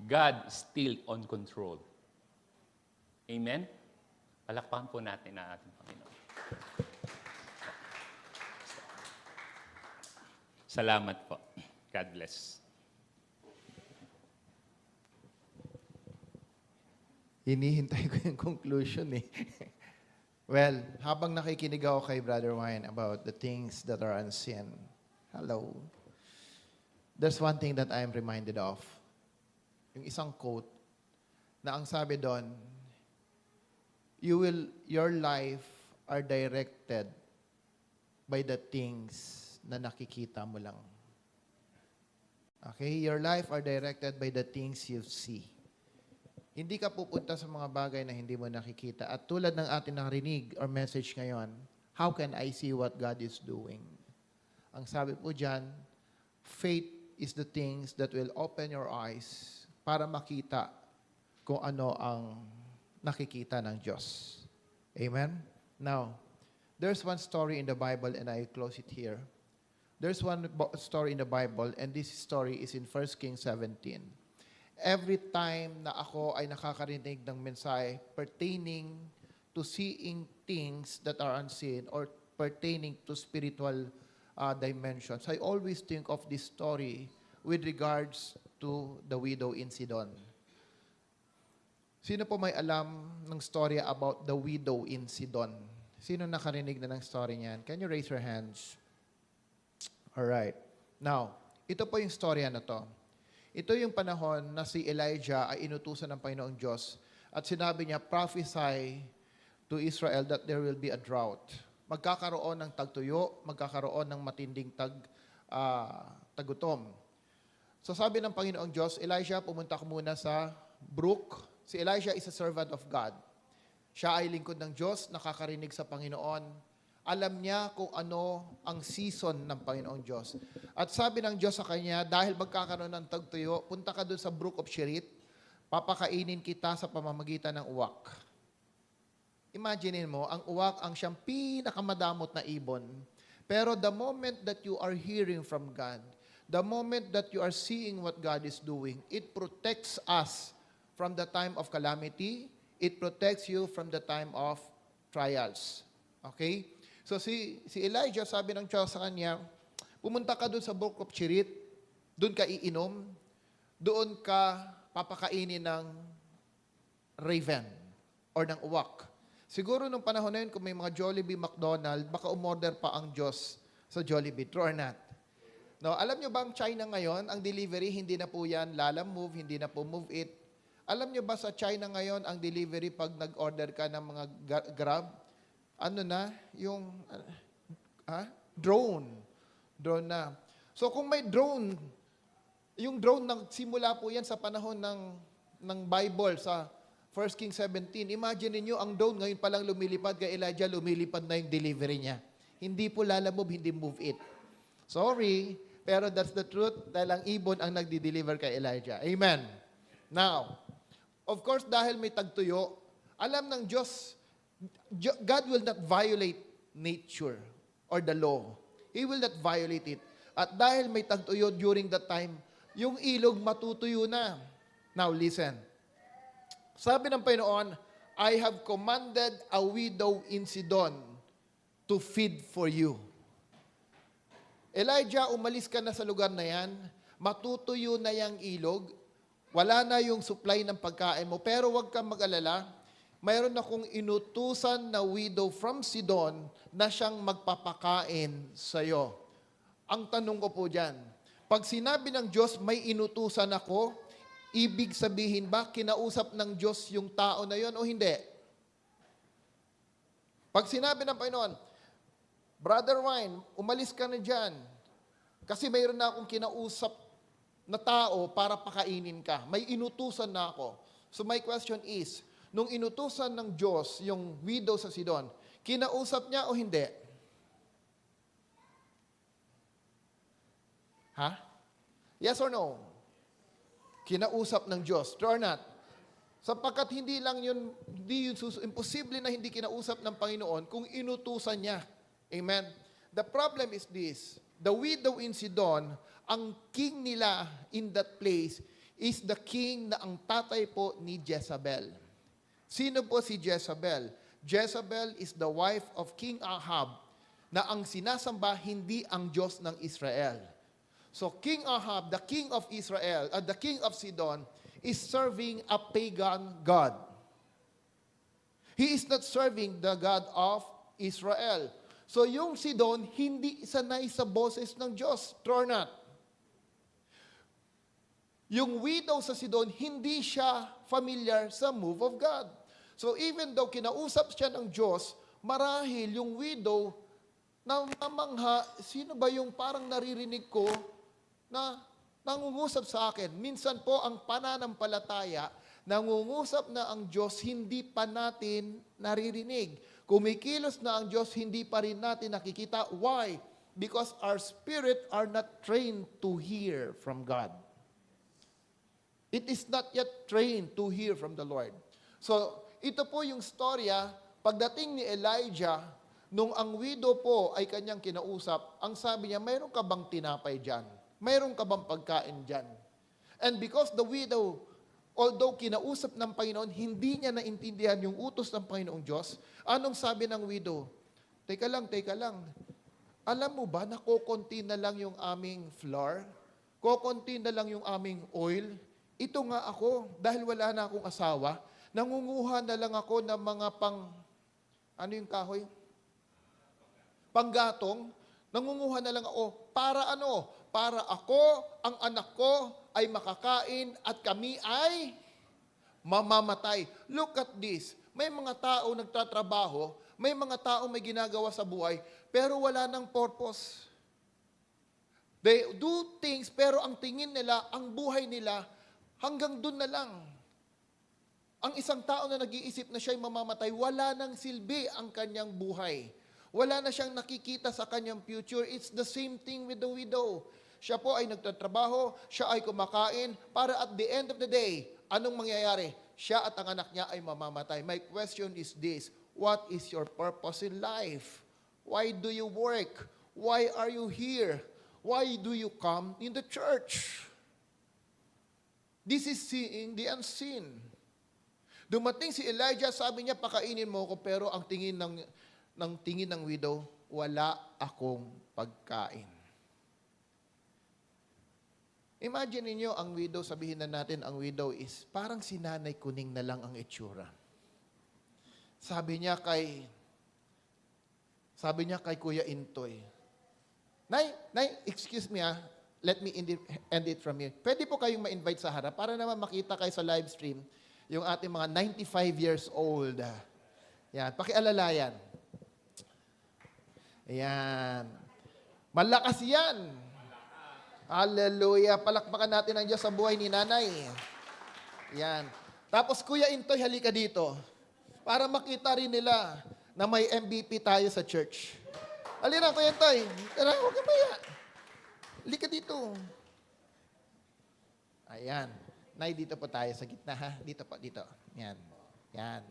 [SPEAKER 1] God is still on control. Amen? Palakpakan po natin ang ating Panginoon. Salamat po. God bless.
[SPEAKER 2] Hinihintay ko yung conclusion eh. Well, habang nakikinig ako kay Brother Wayne about the things that are unseen, hello, there's one thing that I am reminded of. Yung isang quote na ang sabi doon, your life are directed by the things na nakikita mo lang. Okay? Your life are directed by the things you see. Hindi ka pupunta sa mga bagay na hindi mo nakikita. At tulad ng ating narinig or message ngayon, how can I see what God is doing? Ang sabi po dyan, faith is the things that will open your eyes para makita kung ano ang nakikita ng Diyos. Amen? Now, there's one story in the Bible and I close it here. There's one story in the Bible and this story is in 1 Kings 17. Every time na ako ay nakakarinig ng mensahe pertaining to seeing things that are unseen or pertaining to spiritual dimensions, I always think of this story with regards to the widow in Sidon. Sino po may alam ng story about the widow in Sidon? Sino nakarinig na ng story niyan? Can you raise your hands? Alright. Now, ito po yung storya na to. Ito yung panahon na si Elijah ay inutusan ng Panginoong Diyos at sinabi niya, prophesy to Israel that there will be a drought. Magkakaroon ng tagtuyo, magkakaroon ng matinding tagutom. So sabi ng Panginoong Diyos, Elijah, pumunta ka muna sa brook. Si Elijah is a servant of God. Siya ay lingkod ng Diyos, nakakarinig sa Panginoon. Alam niya kung ano ang season ng Panginoong Diyos. At sabi ng Diyos sa kanya, dahil magkakaroon ng tagtuyo, punta ka doon sa Brook of Cherith, papakainin kita sa pamamagitan ng uwak. Imaginin mo, ang uwak ang siyang pinakamadamot na ibon. Pero the moment that you are hearing from God, the moment that you are seeing what God is doing, it protects us from the time of calamity. It protects you from the time of trials. Okay? So si Elijah, sabi ng Diyos sa kanya, pumunta ka doon sa Brook of Cherith, doon ka iinom, doon ka papakainin ng raven or ng uwak. Siguro nung panahon na yun, kung may mga Jollibee, McDonald's, baka umorder pa ang Diyos sa Jollibee. True or not? No, alam nyo ba ang China ngayon, ang delivery, hindi na po yan Lala Move, hindi na po Move It. Alam nyo ba sa China ngayon, ang delivery pag nag-order ka ng mga Grab, ano na, yung drone. Drone na. So kung may drone, yung drone, simula po yan sa panahon ng Bible, sa 1 Kings 17. Imagine niyo ang drone ngayon palang lumilipad kay Elijah, lumilipad na yung delivery niya. Hindi po Lala Move, hindi Move It. Sorry, pero that's the truth dahil ang ibon ang nagdi-deliver kay Elijah. Amen. Now, of course, dahil may tagtuyo, alam ng Diyos, God will not violate nature or the law. He will not violate it. At dahil may tagtuyo during that time, yung ilog matutuyo na. Now listen. Sabi ng Panginoon, I have commanded a widow in Sidon to feed for you. Elijah, umalis ka na sa lugar na yan, matutuyo na yung ilog, wala na yung supply ng pagkain mo, pero huwag kang mag-alala, mayroon akong inutusan na widow from Sidon na siyang magpapakain sa'yo. Ang tanong ko po dyan, pag sinabi ng Diyos, may inutusan ako, ibig sabihin ba, kinausap ng Diyos yung tao na yon o hindi? Pag sinabi ng Panginoon, Brother Wayne, umalis ka na dyan, kasi mayroon na akong kinausap na tao para pakainin ka. May inutusan na ako. So my question is, nung inutusan ng Diyos yung widow sa Sidon, kinausap niya o hindi? Ha? Yes or no? kinausap ng Diyos. True or not? Sapagkat imposible na hindi kinausap ng Panginoon kung inutusan niya. Amen? The problem is this, the widow in Sidon, ang king nila in that place is the king na ang tatay po ni Jezebel. Sino po si Jezebel? Jezebel is the wife of King Ahab na ang sinasamba hindi ang Diyos ng Israel. So King Ahab, the king of Israel, the king of Sidon, is serving a pagan god. He is not serving the God of Israel. So yung Sidon, hindi sanay sa boses ng Diyos. True or not? Yung widow sa Sidon, hindi siya familiar sa move of God. So even though kinausap siya ng Diyos, marahil yung widow na mamangha, sino ba yung parang naririnig ko na nangungusap sa akin? Minsan po ang pananampalataya, nangungusap na ang Diyos, hindi pa natin naririnig. Kumikilos na ang Diyos, hindi pa rin natin nakikita. Why? Because our spirit are not trained to hear from God. It is not yet trained to hear from the Lord. So, ito po yung storya, pagdating ni Elijah, nung ang widow po ay kanyang kinausap, ang sabi niya, mayroon ka bang tinapay dyan? Mayroon ka bang pagkain dyan? And because the widow, although kinausap ng Panginoon, hindi niya naintindihan yung utos ng Panginoong Diyos, anong sabi ng widow? Teka lang. Alam mo ba na kokonti na lang yung aming flour? Kokonti na lang yung aming oil? Ito nga ako, dahil wala na akong asawa, nangunguha na lang ako ng mga ano yung kahoy? Panggatong. Nangunguha na lang ako. Para ano? Para ako, ang anak ko ay makakain at kami ay mamamatay. Look at this. May mga tao nagtatrabaho, may mga tao may ginagawa sa buhay, pero wala nang purpose. They do things, pero ang tingin nila, ang buhay nila, hanggang dun na lang. Ang isang tao na nag-iisip na siya'y mamamatay, wala nang silbi ang kanyang buhay. Wala na siyang nakikita sa kanyang future. It's the same thing with the widow. Siya po ay nagtatrabaho, siya ay kumakain, para at the end of the day, anong mangyayari? Siya at ang anak niya ay mamamatay. My question is this, what is your purpose in life? Why do you work? Why are you here? Why do you come in the church? This is seeing the unseen. Dumating si Elijah, sabi niya, pakainin mo ko, pero ang tingin ng widow, wala akong pagkain. Imagine niyo ang widow, sabihin na natin ang widow is parang si Nanay Kuning na lang ang itsura. Sabi niya kay Kuya Intoy, Nay, excuse me let me end it from here. Pwede po kayong ma-invite sa harap para naman makita kayo sa live stream yung ating mga 95 years old. Yan, pakialala yan. Ayan. Malakas yan. Hallelujah. Palakpakan natin ang Diyos sa buhay ni Nanay. Yan. Tapos, Kuya Intoy, halika dito. Para makita rin nila na may MVP tayo sa church. Halika, Kuya Intoy. Tara, huwag ka maya. Halika dito. Ayan. Nay, dito po tayo sa gitna, ha? Dito po, dito. Yan. Yan.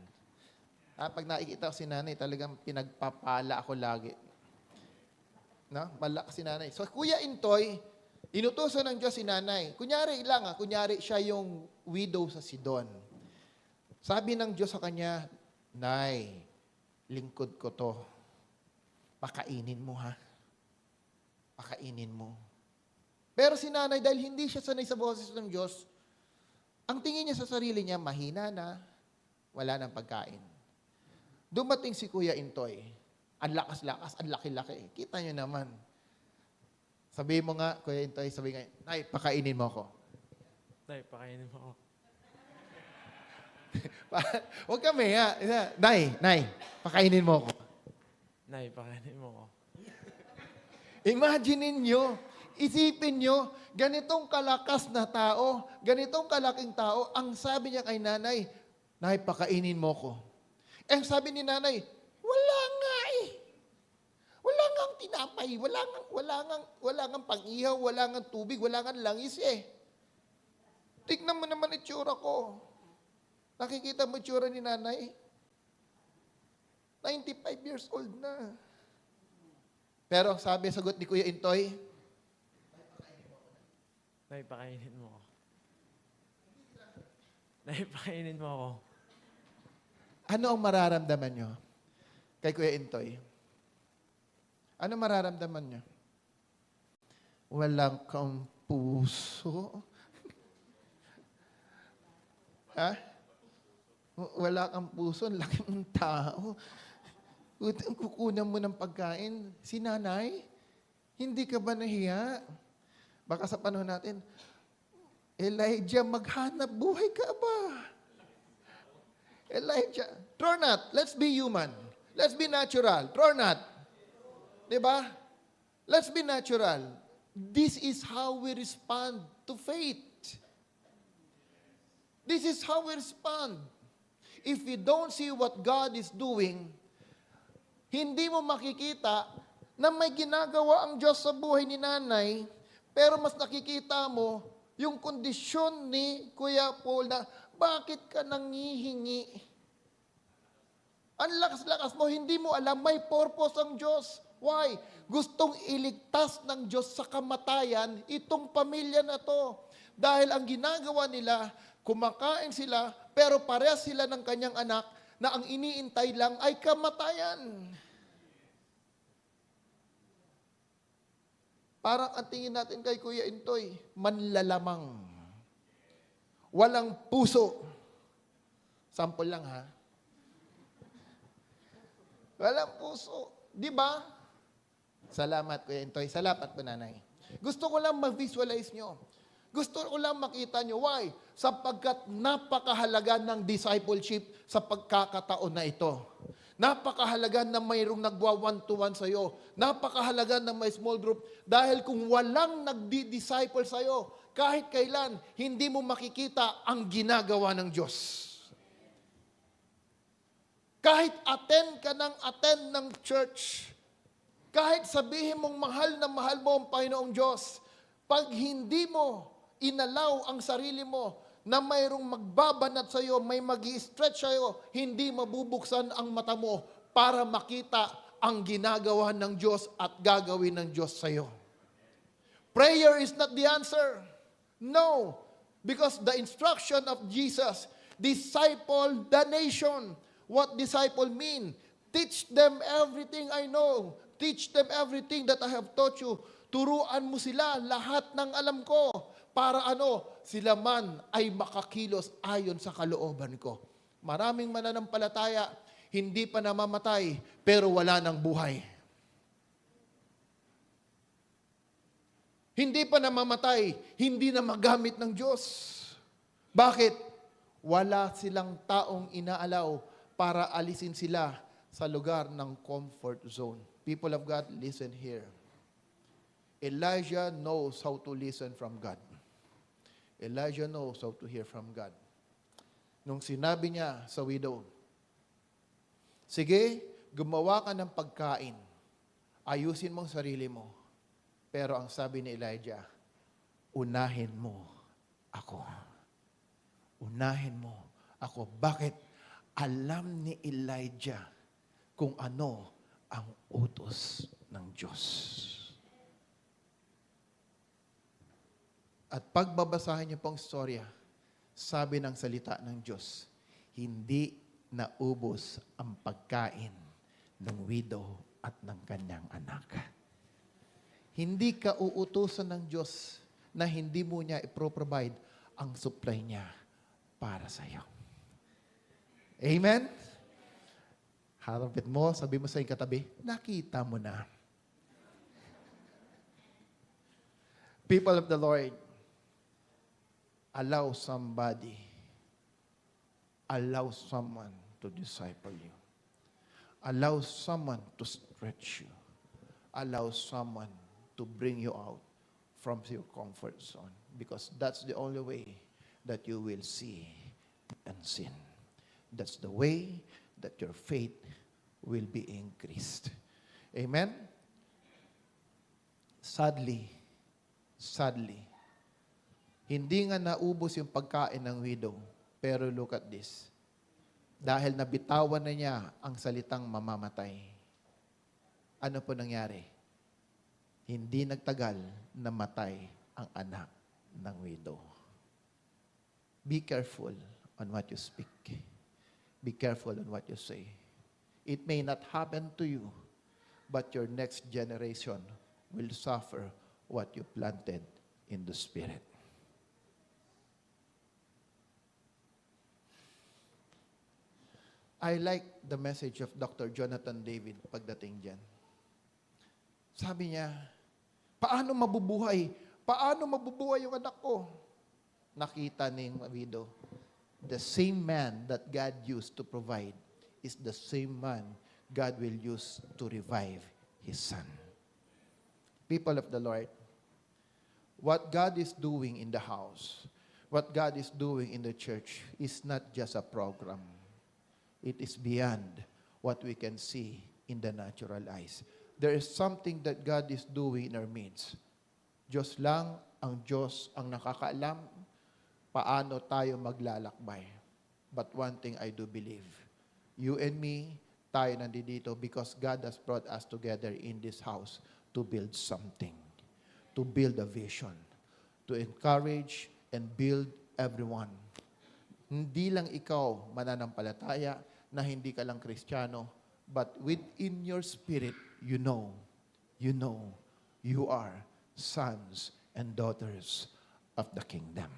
[SPEAKER 2] Pag nakikita ko si Nanay, talagang pinagpapala ako lagi. No? Malakas si Nanay. So, Kuya Intoy, inutusan ng Diyos si Nanay. Kunyari siya yung widow sa Sidon. Sabi ng Diyos sa kanya, Nay, lingkod ko to. Pakainin mo, ha? Pakainin mo. Pero si Nanay, dahil hindi siya sanay sa boses ng Diyos, ang tingin niya sa sarili niya, mahina na, wala nang pagkain. Dumating si Kuya Intoy. Ang lakas-lakas, ang laki-laki. Kita niyo naman. Sabihin mo nga, Kuya Intoy, sabihin nga, Nay, pakainin mo ako.
[SPEAKER 3] Nay, pakainin mo ako.
[SPEAKER 2] Huwag kami, ha? Nay, pakainin mo ako.
[SPEAKER 3] Nay, pakainin mo ako.
[SPEAKER 2] Imagine niyo, isipin niyo, ganitong kalakas na tao, ganitong kalaking tao, ang sabi niya kay Nanay, Nay, pakainin mo ko. Eh, sabi ni Nanay, wala nga eh. Wala nga ang tinapay, wala nga pang-ihaw, wala nga tubig, wala nga langis eh. Tignan mo naman itsura ko. Nakikita mo itsura ni nanay? 95 years old na. Pero sabi, sagot ni Kuya Intoy,
[SPEAKER 3] Nay, pakainin mo ako. Nay, pakainin mo ako.
[SPEAKER 2] ano ang mararamdaman nyo kay Kuya Intoy? Ano mararamdaman nyo? Walang kang puso. Ha? Wala kang puso, ang laki ng tao. Kukunan mo ng pagkain. Si nanay, hindi ka ba nahiya? Baka sa panahon natin, Elijah, maghanap buhay ka ba? Elijah, true or not? Let's be human. Let's be natural. True or not? Diba? Let's be natural. This is how we respond to faith. This is how we respond. If we don't see what God is doing, hindi mo makikita na may ginagawa ang Diyos sa buhay ni nanay, pero mas nakikita mo yung kondisyon ni Kuya Paul na bakit ka nangihingi? Ang lakas-lakas mo, hindi mo alam, may purpose ang Diyos. Why? Gustong iligtas ng Diyos sa kamatayan itong pamilya na to. Dahil ang ginagawa nila, kumakain sila, pero parehas sila ng kanyang anak na ang iniintay lang ay kamatayan. Parang ang tingin natin kay Kuya Intoy, manlalamang. Walang puso. Sample lang ha. Walang puso. Di ba? Salamat Kuya Intoy. Salamat po nanay. Gusto ko lang ma-visualize nyo. Gusto ko lang makita nyo. Why? Sapagkat napakahalaga ng discipleship sa pagkakataon na ito. Napakahalaga na mayroong nagwa one-to-one sa'yo. Napakahalaga na may small group. Dahil kung walang nagdi-disciple sa'yo, kahit kailan, hindi mo makikita ang ginagawa ng Diyos. Kahit attend ka ng church, kahit sabihin mong mahal na mahal mo ang Panginoong Diyos, pag hindi mo inalaw ang sarili mo na mayroong magbabanat sa iyo, may magi-stretch sa iyo, hindi mabubuksan ang mata mo para makita ang ginagawa ng Diyos at gagawin ng Diyos sa iyo. Prayer is not the answer. No. Because the instruction of Jesus, disciple the nation. What disciple mean? Teach them everything I know. Teach them everything that I have taught you. Turuan mo sila lahat ng alam ko. Para sila man ay makakilos ayon sa kalooban ko. Maraming mananampalataya, hindi pa namamatay, pero wala ng buhay. Hindi pa namamatay, hindi na magamit ng Diyos. Bakit? Wala silang taong inaalaw para alisin sila sa lugar ng comfort zone. People of God, listen here. Elijah knows how to listen from God. Elijah knows how to hear from God. Nung sinabi niya sa widow, sige, gumawa ka ng pagkain. Ayusin mo ang sarili mo. Pero ang sabi ni Elijah, unahin mo ako. Unahin mo ako. Bakit? Alam ni Elijah kung ano ang utos ng Diyos. At pagbabasahin niyo pong storya, sabi ng salita ng Diyos, hindi naubos ang pagkain ng widow at ng kanyang anak. Hindi ka uutusan ng Diyos na hindi mo niya ipro-provide ang supply niya para sa iyo. Amen? Harapit mo, sabi mo sa iyong katabi, nakita mo na. People of the Lord, allow someone to disciple you. Allow someone to stretch you. Allow someone to bring you out from your comfort zone. Because that's the only way that you will see and sin. That's the way that your faith will be increased. Amen? Sadly, Hindi nga naubos yung pagkain ng widow. Pero look at this. Dahil nabitawan na niya ang salitang mamamatay. Ano po nangyari? Hindi nagtagal na matay ang anak ng widow. Be careful on what you speak. Be careful on what you say. It may not happen to you, but your next generation will suffer what you planted in the Spirit. I like the message of Dr. Jonathan David pagdating dyan. Sabi niya, paano mabubuhay? Paano mabubuhay yung anak ko? Nakita ni widow, the same man that God used to provide is the same man God will use to revive His son. People of the Lord, what God is doing in the house, what God is doing in the church is not just a program. It is beyond what we can see in the natural eyes. There is something that God is doing in our midst. Diyos lang, ang Diyos ang nakakaalam paano tayo maglalakbay. But one thing I do believe, you and me, tayo nandito because God has brought us together in this house to build something, to build a vision, to encourage and build everyone. Hindi lang ikaw mananampalataya na hindi ka lang Kristiyano, but within your spirit, you know, you are sons and daughters of the kingdom.